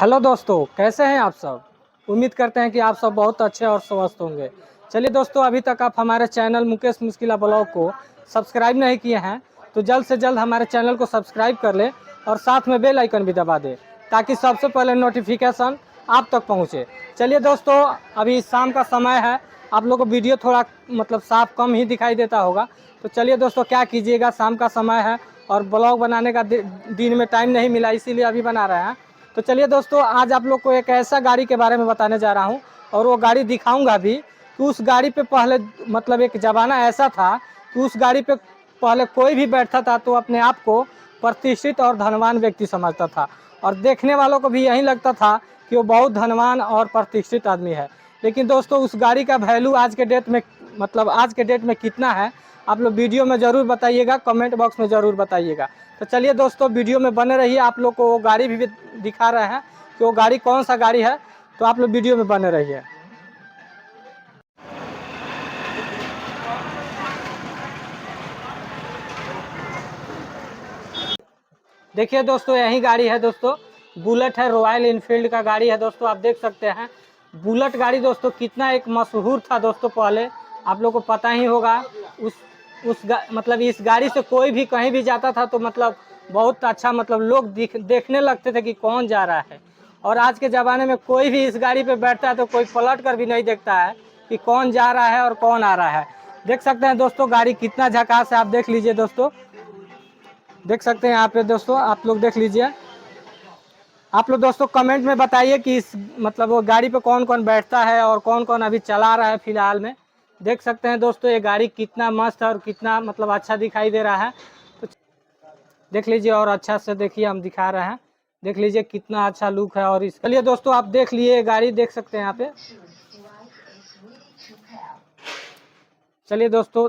Hello दोस्तों, कैसे हैं आप सब। उम्मीद करते हैं कि आप सब बहुत अच्छे और स्वस्थ होंगे। चलिए दोस्तों, अभी तक आप हमारे चैनल मुकेश मुश्किला ब्लॉग को सब्सक्राइब नहीं किए हैं तो जल्द से जल्द हमारे चैनल को सब्सक्राइब कर लें और साथ में बेल आइकन भी दबा दें ताकि सबसे पहले नोटिफिकेशन आप तक पहुंचे। चलिए दोस्तों, अभी शाम का समय है, आप लोगों को वीडियो थोड़ा साफ कम ही दिखाई देता होगा। तो चलिए दोस्तों, क्या कीजिएगा, शाम का समय है और ब्लॉग बनाने का दिन में टाइम नहीं मिला, इसीलिए अभी बना रहे हैं। तो चलिए दोस्तों, आज आप लोग को एक ऐसा गाड़ी के बारे में बताने जा रहा हूं और वो गाड़ी दिखाऊंगा भी कि उस गाड़ी पे पहले एक ज़माना ऐसा था कि उस गाड़ी पे पहले कोई भी बैठता था तो अपने आप को प्रतिष्ठित और धनवान व्यक्ति समझता था और देखने वालों को भी यही लगता था कि वो बहुत धनवान और प्रतिष्ठित आदमी है। लेकिन दोस्तों, उस गाड़ी का वैल्यू आज के डेट में कितना है, आप लोग वीडियो में ज़रूर बताइएगा, कमेंट बॉक्स में ज़रूर बताइएगा। तो चलिए दोस्तों, वीडियो में बने रहिए, आप लोग को वो गाड़ी भी दिखा रहे हैं कि वो गाड़ी कौन सा गाड़ी है, तो आप लोग वीडियो में बने रहिए। देखिए दोस्तों, यही गाड़ी है दोस्तों, बुलेट है, रॉयल इनफील्ड का गाड़ी है दोस्तों। आप देख सकते हैं बुलेट गाड़ी दोस्तों कितना एक मशहूर था दोस्तों। पहले आप लोग को पता ही होगा, इस गाड़ी से कोई भी कहीं भी जाता था तो बहुत अच्छा लोग देखने लगते थे कि कौन जा रहा है। और आज के ज़माने में कोई भी इस गाड़ी पे बैठता है तो कोई पलट कर भी नहीं देखता है कि कौन जा रहा है और कौन आ रहा है। देख सकते हैं दोस्तों, गाड़ी कितना झकास है, आप देख लीजिए दोस्तों, देख सकते हैं यहाँ पे दोस्तों, आप लोग देख लीजिए। आप लोग दोस्तों कमेंट में बताइए कि इस वो गाड़ी पे कौन कौन बैठता है और कौन कौन अभी चला रहा है फिलहाल में। देख सकते हैं दोस्तों, ये गाड़ी कितना मस्त है और कितना अच्छा दिखाई दे रहा है। तो देख लीजिए और अच्छा से देखिए, हम दिखा रहे हैं, देख लीजिए कितना अच्छा लुक है। और इसके लिए दोस्तों आप देख लिए गाड़ी, देख सकते हैं यहाँ पे। चलिए दोस्तों,